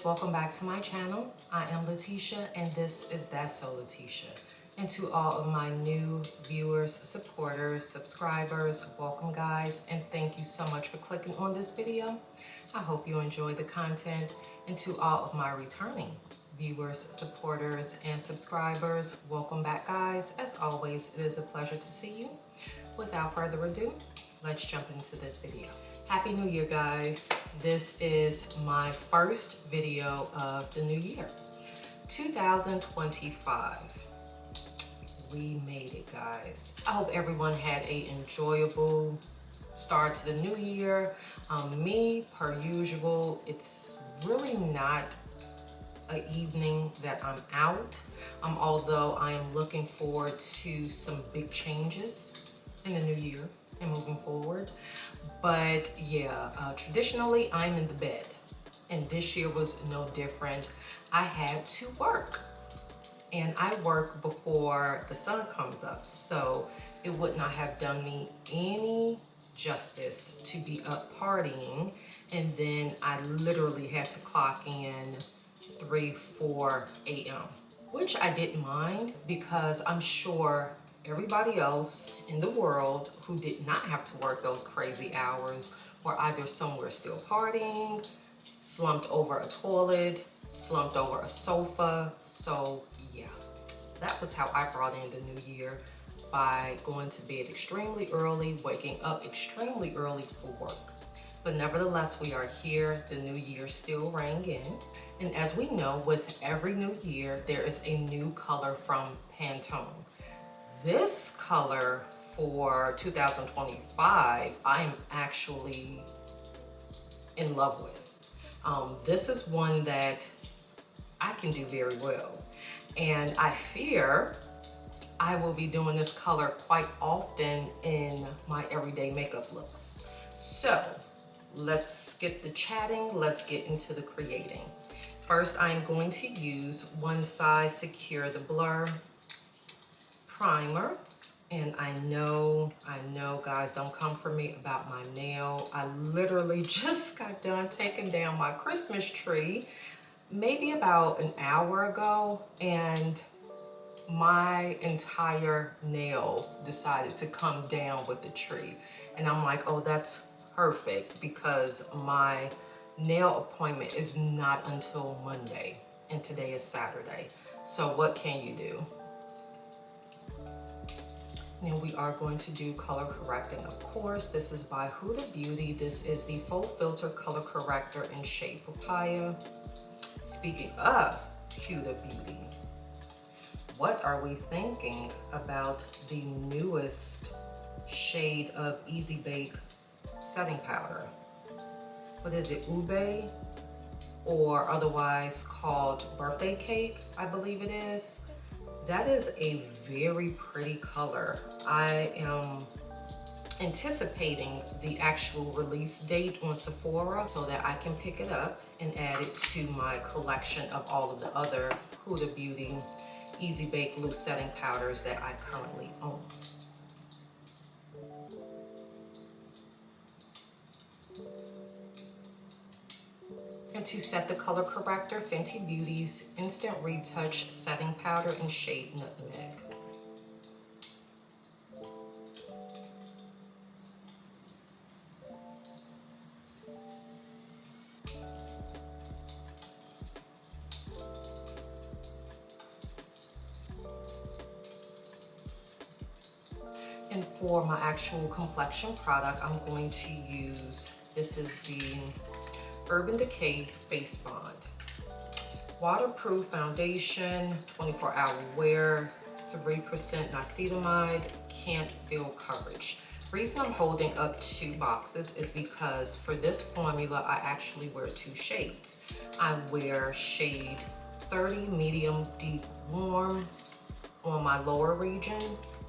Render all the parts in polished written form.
guys, welcome back to my channel. I am Letitia and this is That's So Letitia. And to all of my new viewers, supporters, subscribers, welcome guys, and thank you so much for clicking on this video. I hope you enjoy the content. And to all of my returning viewers, supporters, and subscribers, welcome back guys. As always, it is a pleasure to see you. Without further ado, let's jump into this video. Happy New Year guys. This is my first video of the new year, 2025. We made it guys. I hope everyone had an enjoyable start to the new year. Me, per usual, it's really not an evening that I'm out, although I am looking forward to some big changes in the new year and moving forward. But yeah, traditionally I'm in the bed, and this year was no different. I had to work, and I work before the sun comes up, so it would not have done me any justice to be up partying, and then I literally had to clock in 3-4 a.m., which I didn't mind because I'm sure everybody else in the world who did not have to work those crazy hours were either somewhere still partying, slumped over a toilet, slumped over a sofa. So yeah, that was how I brought in the new year, by going to bed extremely early, waking up extremely early for work. But nevertheless, we are here. The new year still rang in. And as we know, with every new year, there is a new color from Pantone. This color for 2025, I am actually in love with. This is one that I can do very well. And I fear I will be doing this color quite often in my everyday makeup looks. So let's get the chatting, let's get into the creating. First, I'm going to use One Size Secure the Blur primer. And I know guys, don't come for me about my nail. I literally just got done taking down my Christmas tree maybe about an hour ago, and my entire nail decided to come down with the tree. And I'm like, oh, that's perfect, because my nail appointment is not until Monday, and today is Saturday. So what can you do? And we are going to do color correcting, of course. This is by Huda Beauty. This is the Faux Filter Color Corrector in shade Papaya. Speaking of Huda Beauty, what are we thinking about the newest shade of Easy Bake setting powder? What is it, Ube, or otherwise called birthday cake, I believe it is. That is a very pretty color. I am anticipating the actual release date on Sephora so that I can pick it up and add it to my collection of all of the other Huda Beauty Easy Bake loose setting powders that I currently own. And to set the color corrector, Fenty Beauty's Instant Retouch setting powder in shade Nutmeg. And for my actual complexion product, I'm going to use, this is the Urban Decay Face Bond. Waterproof foundation, 24-hour wear, 3% niacinamide, can't feel coverage. The reason I'm holding up 2 boxes is because for this formula, I actually wear 2 shades. I wear shade 30 medium deep warm on my lower region,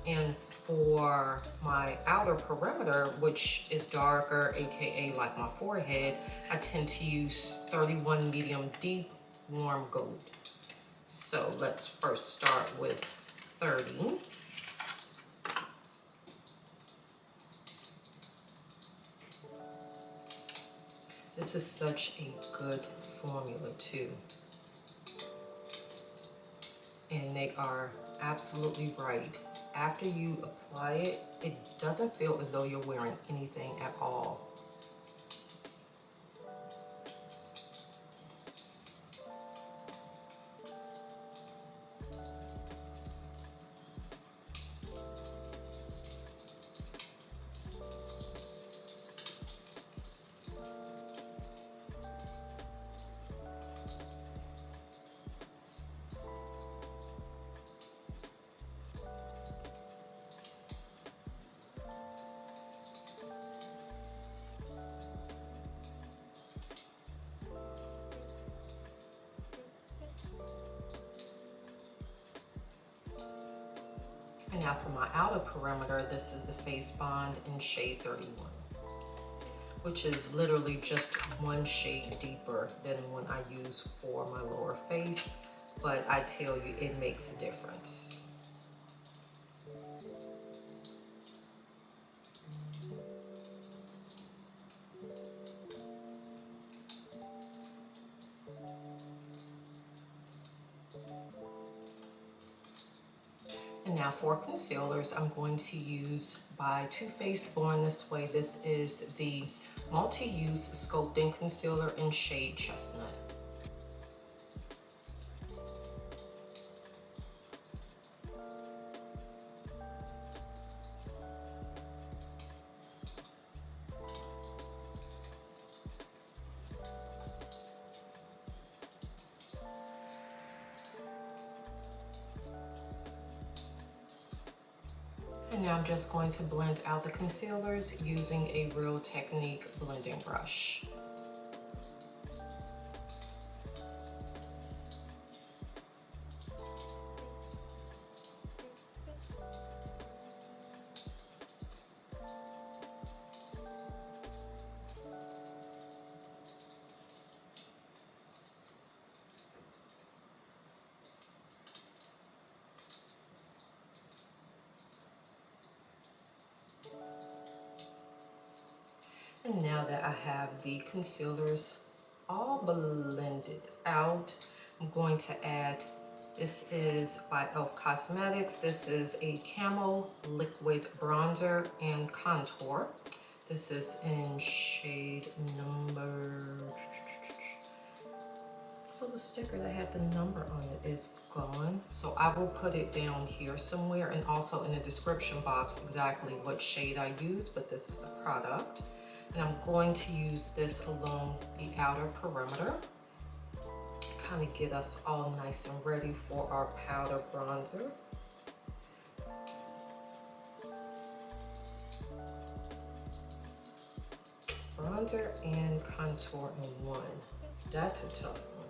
and for my outer perimeter, which is darker, aka like my forehead, I tend to use 31 medium deep warm gold. So let's first start with 30. This is such a good formula too. And they are absolutely right. After you apply it, it doesn't feel as though you're wearing anything at all. And now for my outer perimeter, this is the Face Bond in shade 31, which is literally just one shade deeper than one I use for my lower face, but I tell you, it makes a difference. And now for concealers, I'm going to use by Too Faced Born This Way. This is the Multi-Use Sculpting Concealer in shade Chestnut. And now I'm just going to blend out the concealers using a Real Technique blending brush. And now that I have the concealers all blended out, I'm going to add, this is by e.l.f. Cosmetics. This is a Camo liquid bronzer and contour. This is in shade number, the little sticker that had the number on it is gone. So I will put it down here somewhere, and also in the description box exactly what shade I use, but this is the product. And I'm going to use this along the outer perimeter, kind of get us all nice and ready for our powder bronzer. Bronzer and contour in one. That's a tough one.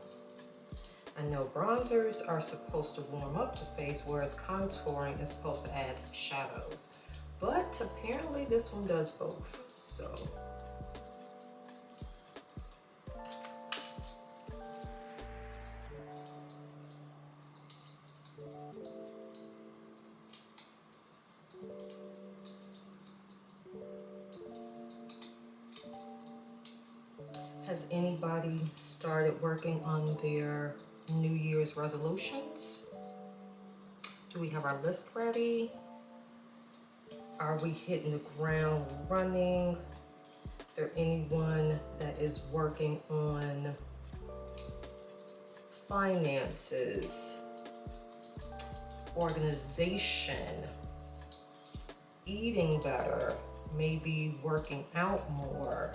I know bronzers are supposed to warm up the face, whereas contouring is supposed to add shadows. But apparently this one does both, so. Has anybody started working on their New Year's resolutions? Do we have our list ready? Are we hitting the ground running? Is there anyone that is working on finances, organization, eating better, maybe working out more?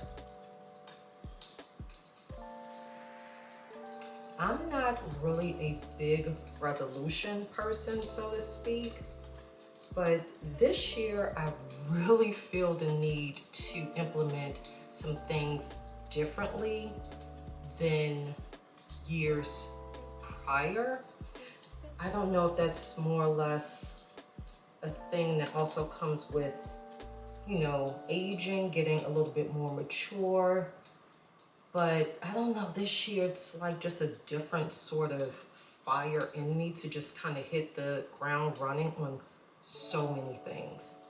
I'm not really a big resolution person, so to speak, but this year I really feel the need to implement some things differently than years prior. I don't know if that's more or less a thing that also comes with, you know, aging, getting a little bit more mature. But I don't know, this year it's like just a different sort of fire in me to just kind of hit the ground running on so many things.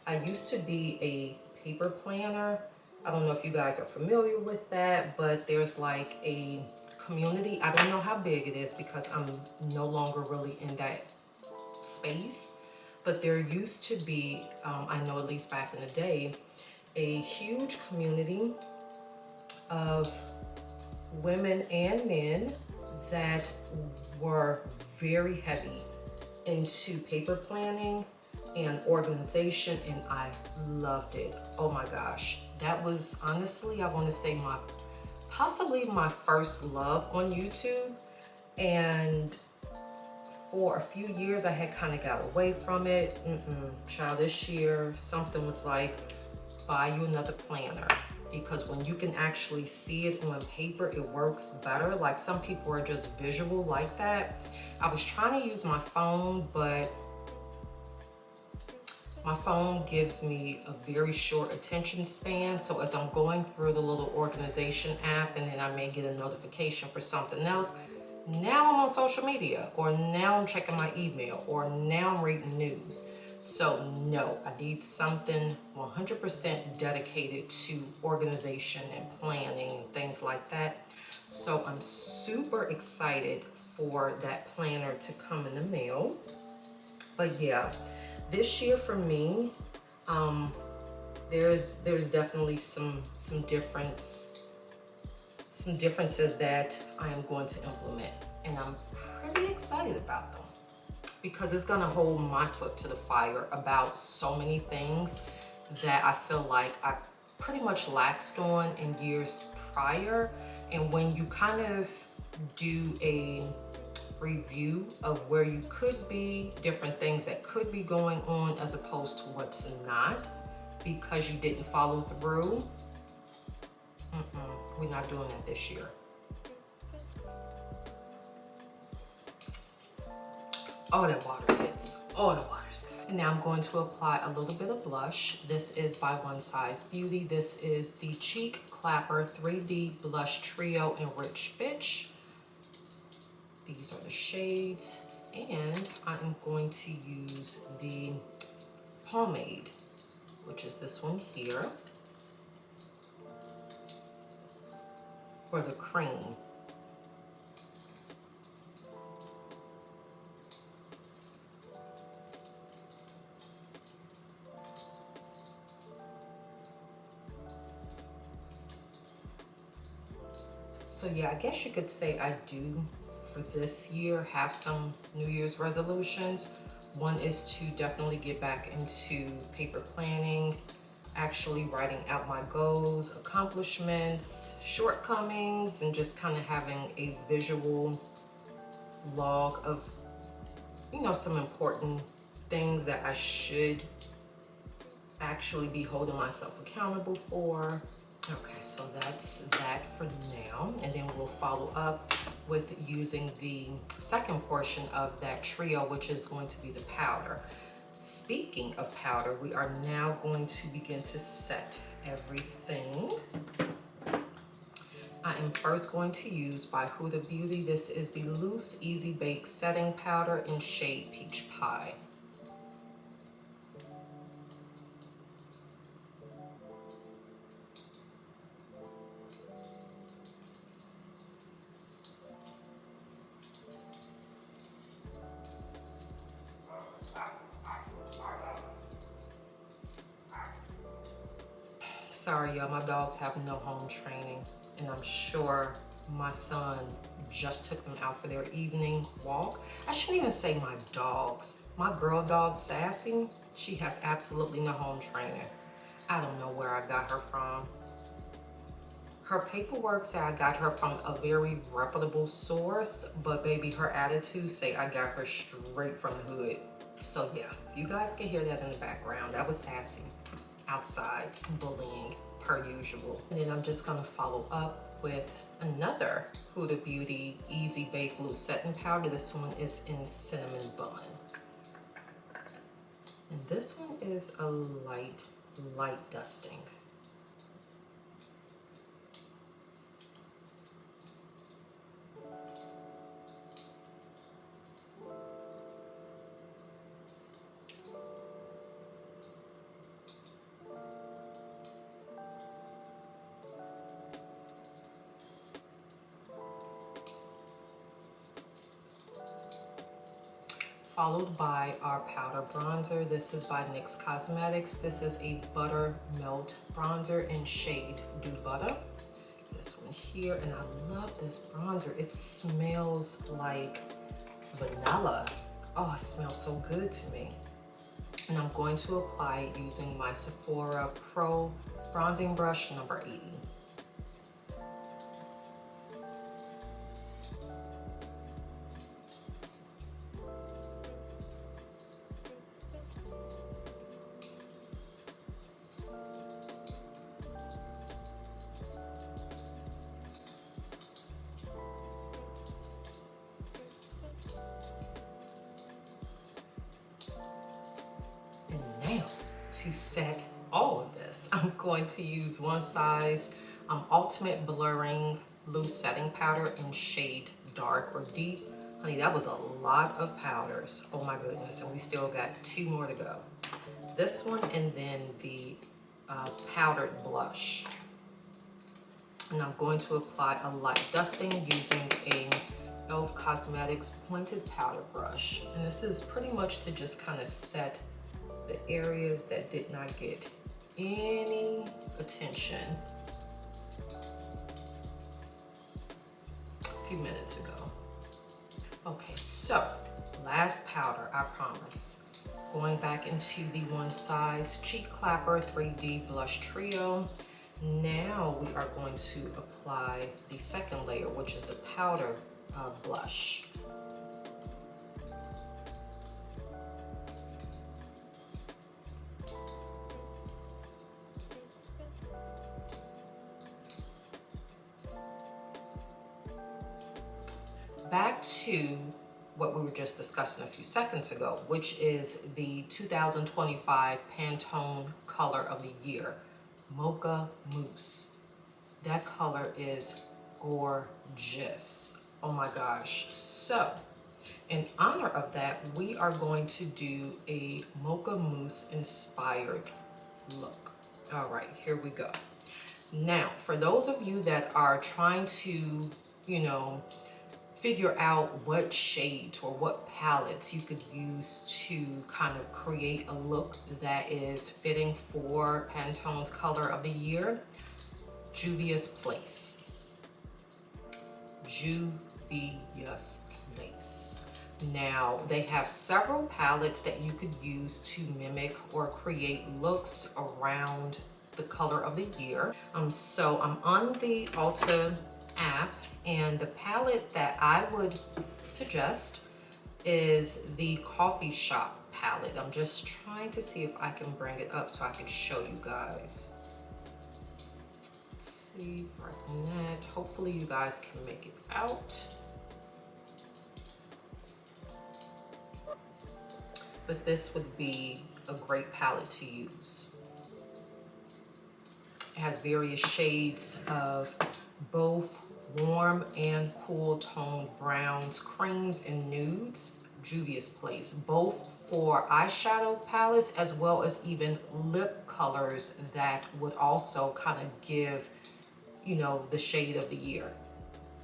I used to be a paper planner, I don't know if you guys are familiar with that, but there's like a community. I don't know how big it is because I'm no longer really in that space, but there used to be, I know at least back in the day, a huge community of women and men that were very heavy into paper planning and organization, and I loved it. Oh my gosh, that was honestly, I want to say possibly my first love on YouTube. And for a few years I had kind of got away from it. Child, this year something was like, buy you another planner, because when you can actually see it on paper, it works better. Like, some people are just visual like that. I was trying to use my phone, but my phone gives me a very short attention span. So as I'm going through the little organization app, and then I may get a notification for something else, now I'm on social media, or now I'm checking my email, or now I'm reading news. So no, I need something 100% dedicated to organization and planning and things like that. So I'm super excited for that planner to come in the mail. But yeah, this year for me, there's definitely some differences that I am going to implement, and I'm pretty excited about them, because it's gonna hold my foot to the fire about so many things that I feel like I pretty much laxed on in years prior. And when you kind of do a review of where you could be, different things that could be going on as opposed to what's not, because you didn't follow through, we're not doing that this year. Oh, that water hits. Oh, the water's good. And now I'm going to apply a little bit of blush. This is by One Size Beauty. This is the Cheek Clapper 3D Blush Trio in Rich Bitch. These are the shades. And I'm going to use the pomade, which is this one here, for the cream. So yeah, I guess you could say I do, for this year, have some New Year's resolutions. One is to definitely get back into paper planning, actually writing out my goals, accomplishments, shortcomings, and just kind of having a visual log of, you know, some important things that I should actually be holding myself accountable for. Okay, so that's that for now, and then we'll follow up with using the second portion of that trio, which is going to be the powder. Speaking of powder, we are now going to begin to set everything. I am first going to use by Huda Beauty. This is the Loose Easy Bake Setting Powder in shade Peach Pie. Sorry, y'all, my dogs have no home training, and I'm sure my son just took them out for their evening walk. I shouldn't even say my dogs. My girl dog, Sassy, she has absolutely no home training. I don't know where I got her from. Her paperwork say I got her from a very reputable source, but baby, her attitude say I got her straight from the hood. So yeah, you guys can hear that in the background. That was Sassy outside bullying per usual. And then I'm just gonna follow up with another Huda Beauty Easy Bake Loose Setting Powder. This one is in Cinnamon Bun. And this one is a light dusting. followed by our powder bronzer. This is by NYX Cosmetics. This is a Buttermelt bronzer in shade Do Butta. This one here, and I love this bronzer. It smells like vanilla. Oh, it smells so good to me. And I'm going to apply it using my Sephora Pro bronzing brush number 80. To set all of this, I'm going to use One Size Ultimate Blurring Loose Setting Powder in shade Dark or Deep. Honey, that was a lot of powders. Oh my goodness, and we still got 2 more to go. This one and then the powdered blush. And I'm going to apply a light dusting using a e.l.f. Cosmetics pointed powder brush. And this is pretty much to just kind of set the areas that did not get any attention a few minutes ago. Okay, so last powder, I promise. Going back into the One Size Cheek Clapper 3D Blush Trio. Now we are going to apply the second layer, which is the powder blush. Back to what we were just discussing a few seconds ago, which is the 2025 Pantone color of the year, Mocha Mousse. That color is gorgeous. Oh my gosh. So, in honor of that, we are going to do a Mocha Mousse inspired look. All right, here we go. Now, for those of you that are trying to, figure out what shades or what palettes you could use to kind of create a look that is fitting for Pantone's color of the year, Juvia's Place. Juvia's Place. Now, they have several palettes that you could use to mimic or create looks around the color of the year. So I'm on the Ulta app, and the palette that I would suggest is the Coffee Shop palette. I'm just trying to see if I can bring it up so I can show you guys. Let's see, right on that. Hopefully you guys can make it out. But this would be a great palette to use. It has various shades of both warm and cool toned browns, creams, and nudes. Juvia's Place, both for eyeshadow palettes as well as even lip colors that would also kind of give, the shade of the year.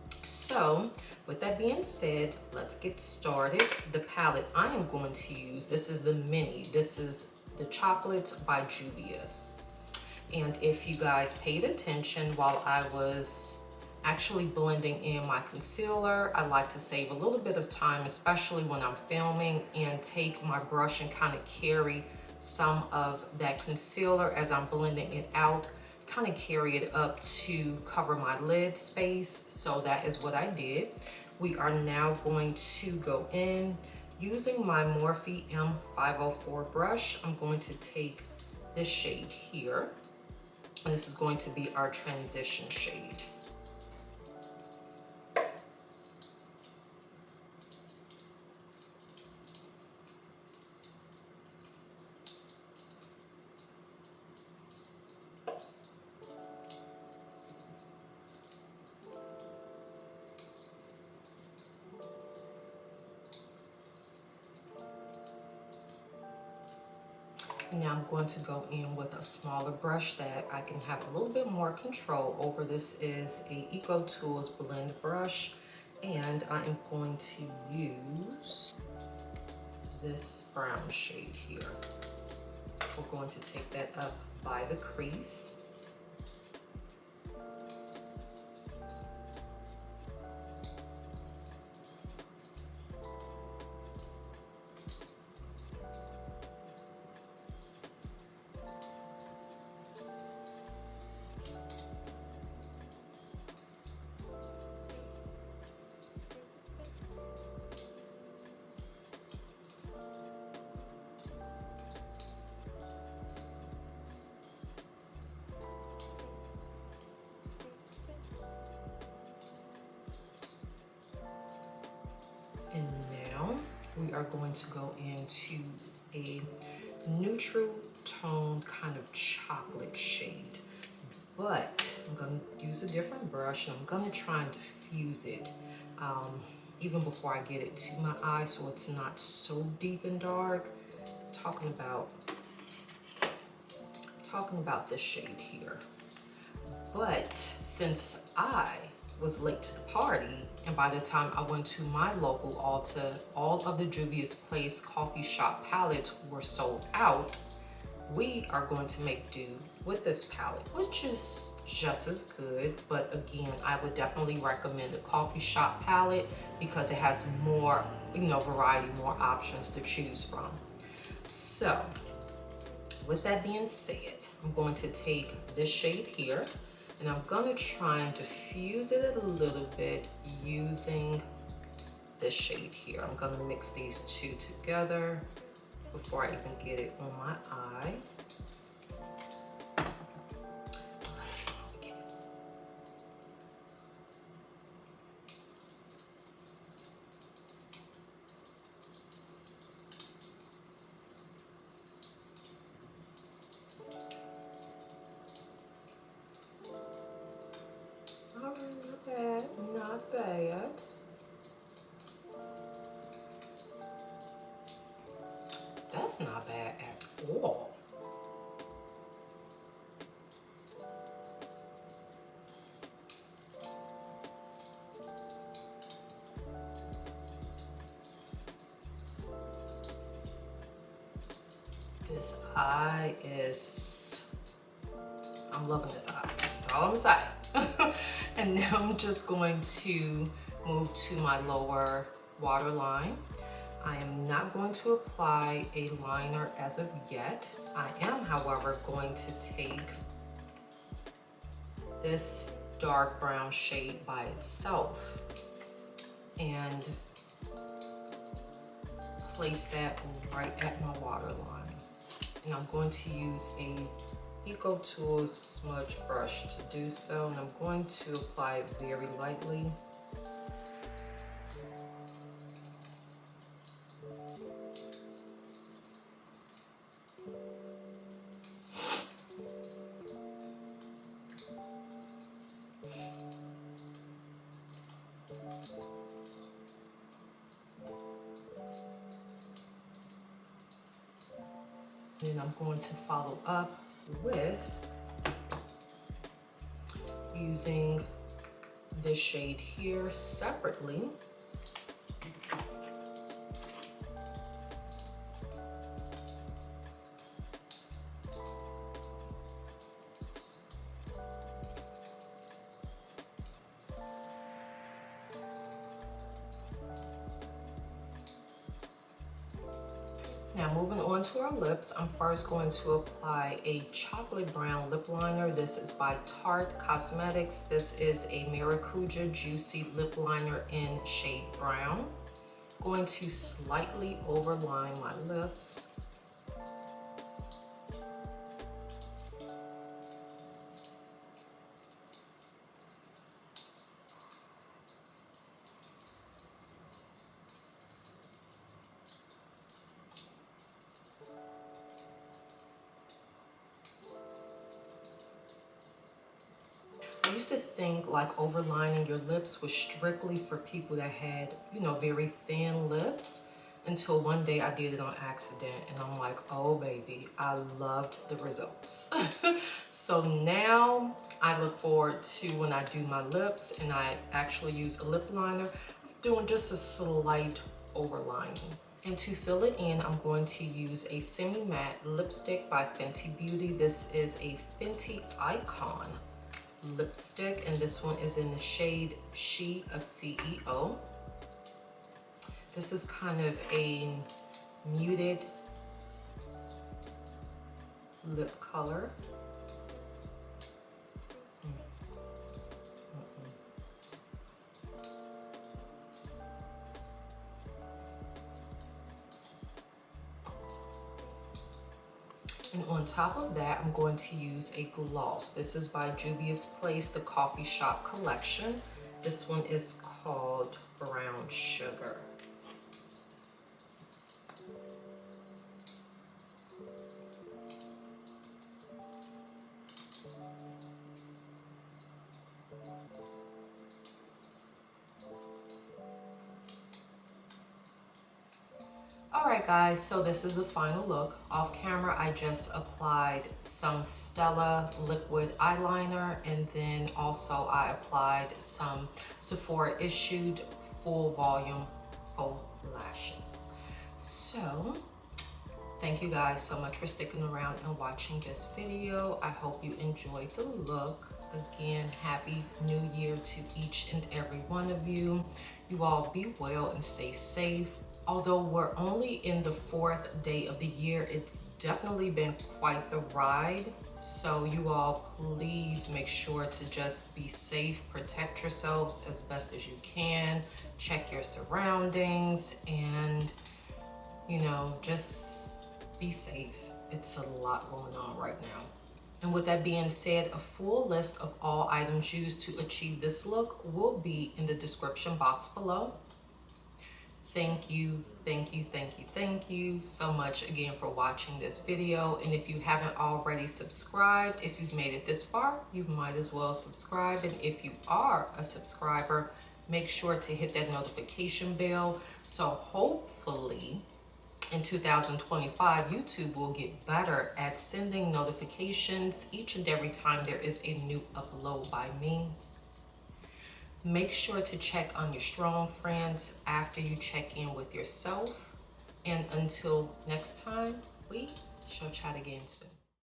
So with that being said, let's get started. The palette I am going to use, this is the mini. This is the Chocolate by Juvia's. And if you guys paid attention while I was actually blending in my concealer, I like to save a little bit of time, especially when I'm filming, and take my brush and kind of carry some of that concealer as I'm blending it out, kind of carry it up to cover my lid space. So that is what I did. We are now going to go in using my Morphe M504 brush. I'm going to take this shade here, and this is going to be our transition shade. Now I'm going to go in with a smaller brush that I can have a little bit more control over. This is a Eco Tools blend brush, and I am going to use this brown shade here. We're going to take that up by the crease. And now we are going to go into a neutral tone kind of chocolate shade. But I'm going to use a different brush and I'm going to try and diffuse it even before I get it to my eye so it's not so deep and dark. Talking about this shade here. But since I was late to the party, and by the time I went to my local Ulta, all of the Juvia's Place coffee shop palettes were sold out. We are going to make do with this palette, which is just as good, but again, I would definitely recommend the coffee shop palette because it has more, variety, more options to choose from. So, with that being said, I'm going to take this shade here and I'm gonna try and diffuse it a little bit using this shade here. I'm gonna mix these two together before I even get it on my eye. Let's begin. Not bad, not bad. That's not bad at all. This eye is, I'm loving this eye. That's all I'm saying. And now I'm just going to move to my lower waterline. I am not going to apply a liner as of yet. I am, however, going to take this dark brown shade by itself and place that right at my waterline. And I'm going to use a Eco Tools smudge brush to do so, and I'm going to apply it very lightly. Then I'm going to follow up with using this shade here separately. Now moving on to our lips, I'm first going to apply a chocolate brown lip liner. This is by Tarte Cosmetics. This is a Maracuja Juicy Lip Liner in shade brown. Going to slightly overline my lips. I used to think like overlining your lips was strictly for people that had, very thin lips, until one day I did it on accident and I'm like, oh baby, I loved the results. So now I look forward to when I do my lips and I actually use a lip liner, I'm doing just a slight overlining. And to fill it in, I'm going to use a semi-matte lipstick by Fenty Beauty. This is a Fenty Icon lipstick, and this one is in the shade She a CEO. This is kind of a muted lip color. And on top of that, I'm going to use a gloss. This is by Juvia's Place, the Coffee Shop Collection. This one is called Brown Sugar. Alright guys, so this is the final look. Off camera, I just applied some Stella liquid eyeliner, and then also I applied some Sephora issued full volume faux lashes. So, thank you guys so much for sticking around and watching this video. I hope you enjoyed the look. Again, Happy New Year to each and every one of you. You all be well and stay safe. Although we're only in the 4th day of the year, it's definitely been quite the ride. So you all please make sure to just be safe, protect yourselves as best as you can, check your surroundings, and you know, just be safe. It's a lot going on right now. And with that being said, a full list of all items used to achieve this look will be in the description box below. Thank you so much again for watching this video. And if you haven't already subscribed, if you've made it this far, you might as well subscribe. And if you are a subscriber, make sure to hit that notification bell. So hopefully in 2025, YouTube will get better at sending notifications each and every time there is a new upload by me. Make sure to check on your strong friends after you check in with yourself. And until next time, we shall chat again soon.